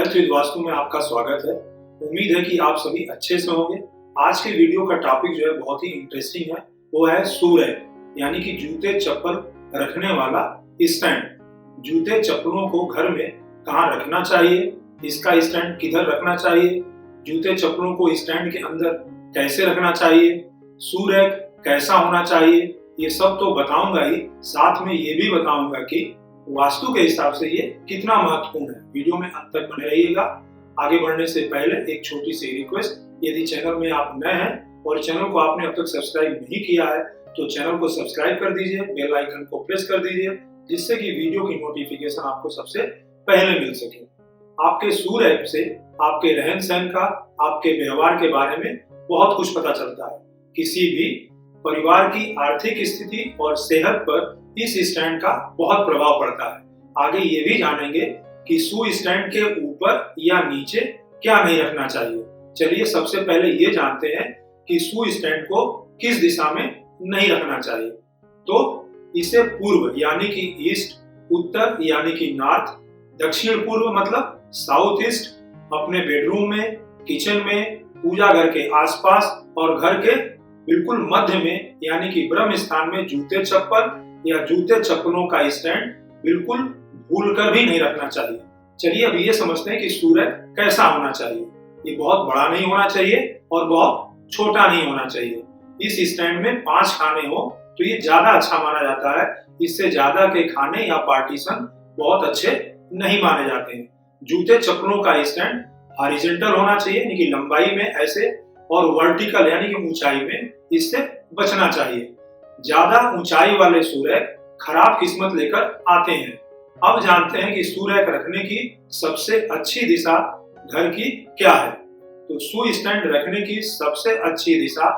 Health with vastu में आपका स्वागत है। उम्मीद है कि आप सभी अच्छे से होंगे। आज के वीडियो का टॉपिक जो है बहुत ही इंटरेस्टिंग है, वो है शू रैक यानी कि जूते चप्पल रखने वाला स्टैंड। जूते चप्पलों को घर में कहाँ रखना चाहिए, इसका स्टैंड किधर रखना चाहिए, जूते चप्पलों को स्टैंड के अंदर कैसे रखना चाहिए, शू रैक कैसा होना चाहिए, ये सब तो बताऊंगा ही, साथ में ये भी बताऊंगा कि वास्तु के हिसाब से ये कितना महत्वपूर्ण है। वीडियो में अंत तक बने रहिएगा। आगे बढ़ने से पहले एक छोटी सी रिक्वेस्ट, यदि चैनल में आप नए हैं और चैनल को आपने अब तक सब्सक्राइब नहीं किया है तो चैनल को सब्सक्राइब कर दीजिए, बेल आइकन को प्रेस कर दीजिए, जिससे कि वीडियो की नोटिफिकेशन आपको सबसे पहले मिल सके। आपके शू रैक से आपके रहन सहन का, आपके व्यवहार के बारे में बहुत कुछ पता चलता है। किसी भी परिवार की आर्थिक स्थिति और सेहत पर इस स्टैंड का बहुत प्रभाव पड़ता है। आगे ये भी जानेंगे कि शू स्टैंड के ऊपर या नीचे क्या नहीं रखना चाहिए। चलिए सबसे पहले ये जानते हैं कि शू स्टैंड को किस दिशा में नहीं रखना चाहिए। तो इसे पूर्व यानी कि ईस्ट, उत्तर यानी कि नॉर्थ, दक्षिण पूर्व मतलब साउथ ईस्ट, अपने बेडरूम में, किचन में, पूजा घर के आसपास और घर के बिल्कुल मध्य में यानी कि ब्रह्म स्थान में जूते चप्पल या जूते चप्पलों का स्टैंड बिल्कुल भूलकर भी नहीं रखना चाहिए। चलिए अब ये समझते हैं कि शू रैक कैसा होना चाहिए। ये बहुत बड़ा नहीं होना चाहिए और बहुत छोटा नहीं होना चाहिए। इस स्टैंड में 5 खाने हो तो ये ज्यादा अच्छा माना जाता है। इससे ज्यादा के खाने या पार्टीशन बहुत अच्छे नहीं माने जाते हैं। जूते चप्पलों का स्टैंड हॉरिजॉन्टल होना चाहिए यानी कि लंबाई में ऐसे, और वर्टिकल यानी कि ऊंचाई में इससे बचना चाहिए। ज्यादा ऊंचाई वाले शू रैक खराब किस्मत लेकर आते हैं। अब जानते हैं कि शू रैक रखने की सबसे अच्छी दिशा घर की क्या है। तो शू स्टैंड रखने की सबसे अच्छी दिशा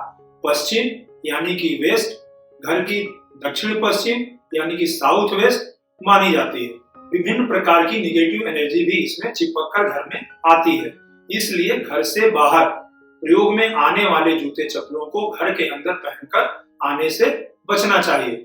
पश्चिम यानी कि वेस्ट, घर की दक्षिण पश्चिम यानी कि साउथ वेस्ट मानी जाती है। विभिन्न प्रकार की निगेटिव एनर्जी भी इसमें चिपक कर घर में आती है, इसलिए घर से बाहर प्रयोग में आने वाले जूते चप्पलों को घर के अंदर पहनकर आने से बचना चाहिए।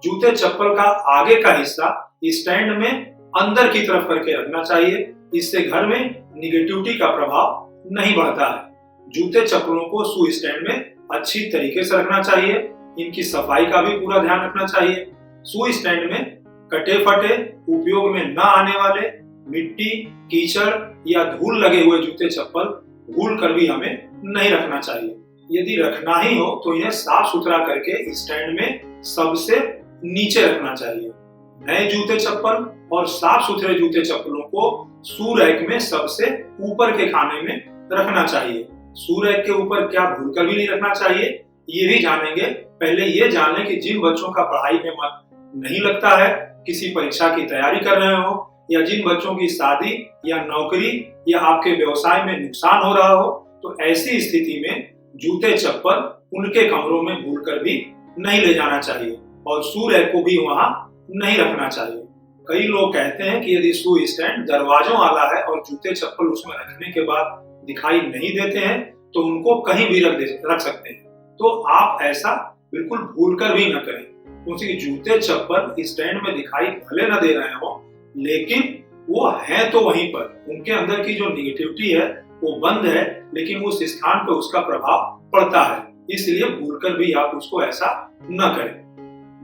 जूते चप्पल का आगे का हिस्सा स्टैंड में अंदर की तरफ करके रखना चाहिए। इससे घर में निगेटिविटी का प्रभाव नहीं बढ़ता है। जूते चप्पलों को शू स्टैंड में अच्छी तरीके से रखना चाहिए। इनकी सफाई का भी पूरा ध्यान रखना चाहिए। शू स्टैंड में कटे फटे, उपयोग में न आने वाले, मिट्टी, कीचड़ या धूल लगे हुए जूते चप्पल भूल कर भी हमें नहीं रखना चाहिए। यदि रखना ही हो तो इन्हें साफ सुथरा करके स्टैंड में सबसे नीचे रखना चाहिए। नए जूते चप्पल और साफ सुथरे जूते चप्पलों को शू रैक में सबसे ऊपर के खाने में रखना चाहिए। शू रैक के ऊपर क्या भूलकर भी नहीं रखना चाहिए, ये भी जानेंगे। पहले ये जान लें कि जिन बच्चों का पढ़ाई में मन नहीं लगता है, किसी परीक्षा की तैयारी कर रहे हो, या जिन बच्चों की शादी या नौकरी या आपके व्यवसाय में नुकसान हो रहा हो, तो ऐसी स्थिति में जूते चप्पल उनके कमरों में भूलकर भी नहीं ले जाना चाहिए और शू रैक को भी वहां नहीं रखना चाहिए। कई लोग कहते हैं कि यदि शू स्टैंड दरवाजों वाला है और जूते चप्पल उसमें रखने के बाद दिखाई नहीं देते हैं तो उनको कहीं भी रख सकते हैं। तो आप ऐसा बिल्कुल भूलकर भी न करें, क्योंकि जूते चप्पल स्टैंड में दिखाई भले न दे रहे हो लेकिन वो है तो वहीं पर। उनके अंदर की जो निगेटिविटी है वो बंद है, लेकिन उस स्थान पर उसका प्रभाव पड़ता है, इसलिए भूलकर भी आप उसको ऐसा न करें।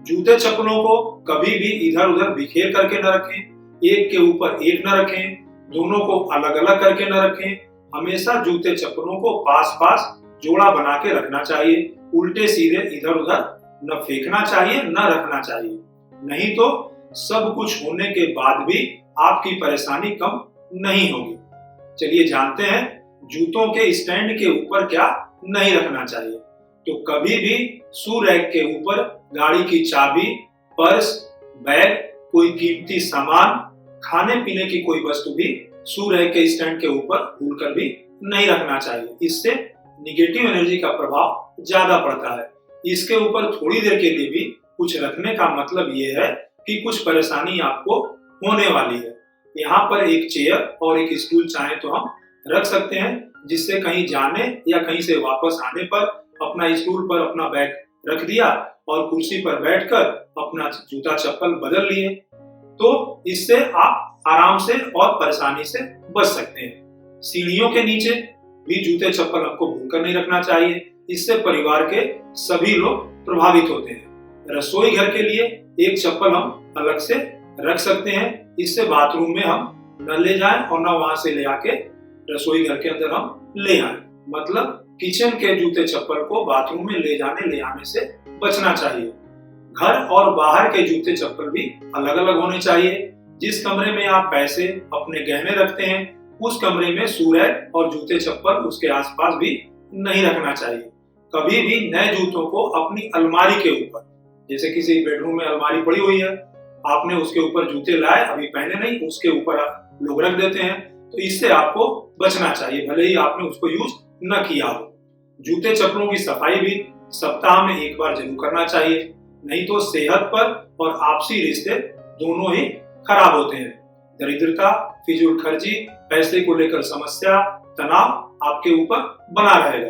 जूते चप्पलों को कभी भी इधर उधर बिखेर करके न रखें, एक के ऊपर एक न रखें, दोनों को अलग अलग करके न रखें। हमेशा जूते चप्पलों को पास पास जोड़ा बना के रखना चाहिए। उल्टे सीधे इधर उधर न फेंकना चाहिए, न रखना चाहिए, नहीं तो सब कुछ होने के बाद भी आपकी परेशानी कम नहीं होगी। चलिए जानते हैं जूतों के स्टैंड के ऊपर क्या नहीं रखना चाहिए। तो कभी भी शू रैक के ऊपर गाड़ी की चाबी, पर्स, बैग, कोई कीमती सामान, खाने पीने की कोई वस्तु भी शू रैक के स्टैंड के ऊपर भूलकर भी नहीं रखना चाहिए। इससे निगेटिव एनर्जी का प्रभाव ज्यादा पड़ता है। इसके ऊपर थोड़ी देर के लिए भी कुछ रखने का मतलब ये है कि कुछ परेशानी आपको होने वाली है। यहाँ पर एक चेयर और एक स्टूल चाहे तो हम रख सकते हैं, जिससे कहीं जाने या कहीं से वापस आने पर अपना स्टूल पर अपना बैग रख दिया और कुर्सी पर बैठकर अपना जूता चप्पल बदल लिए, तो इससे आप आराम से और परेशानी से बच सकते हैं। सीढ़ियों के नीचे भी जूते चप्पल हमको भूलकर नहीं रखना चाहिए, इससे परिवार के सभी लोग प्रभावित होते हैं। रसोई घर के लिए एक चप्पल हम अलग से रख सकते हैं, इससे बाथरूम में हम न ले जाएं और न वहां से ले आके रसोई घर के अंदर हम ले आए। मतलब किचन के जूते चप्पल को बाथरूम में ले आने से बचना चाहिए। घर और बाहर के जूते चप्पल भी अलग अलग होने चाहिए। जिस कमरे में आप पैसे अपने गहने रखते हैं उस कमरे में शू रैक और जूते चप्पल उसके आसपास भी नहीं रखना चाहिए। कभी भी नए जूतों को अपनी अलमारी के ऊपर, जैसे किसी बेडरूम में अलमारी पड़ी हुई है, आपने उसके ऊपर जूते लाए, अभी पहने नहीं, उसके ऊपर लोग रख देते हैं, तो इससे आपको बचना चाहिए, भले ही आपने उसको यूज न किया हो। जूते चप्पलों की सफाई भी सप्ताह में एक बार जरूर करना चाहिए, नहीं तो सेहत पर और आपसी रिश्ते दोनों ही खराब होते हैं। दरिद्रता, फिजूल खर्ची, पैसे को लेकर समस्या, तनाव आपके ऊपर बना रहेगा।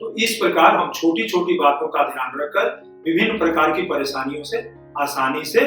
तो इस प्रकार हम छोटी छोटी बातों का ध्यान रखकर विभिन्न प्रकार की परेशानियों से आसानी से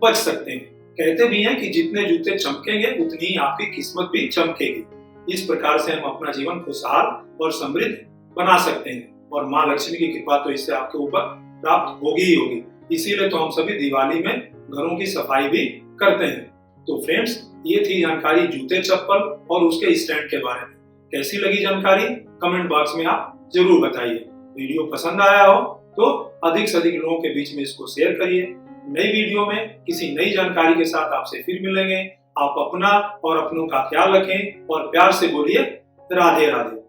बच सकते हैं। कहते भी हैं कि जितने जूते चमकेंगे उतनी ही आपकी किस्मत भी चमकेगी। इस प्रकार से हम अपना जीवन खुशहाल और समृद्ध बना सकते हैं और माँ लक्ष्मी की कृपा तो इससे आपके ऊपर प्राप्त होगी ही होगी। इसीलिए तो हम सभी दिवाली में घरों की सफाई भी करते हैं। तो फ्रेंड्स, ये थी जानकारी जूते चप्पल और उसके स्टैंड के बारे में। कैसी लगी जानकारी कमेंट बॉक्स में आप जरूर बताइए। वीडियो पसंद आया हो तो अधिक से अधिक लोगों के बीच में इसको शेयर करिए। नई वीडियो में किसी नई जानकारी के साथ आपसे फिर मिलेंगे। आप अपना और अपनों का ख्याल रखें और प्यार से बोलिए राधे राधे।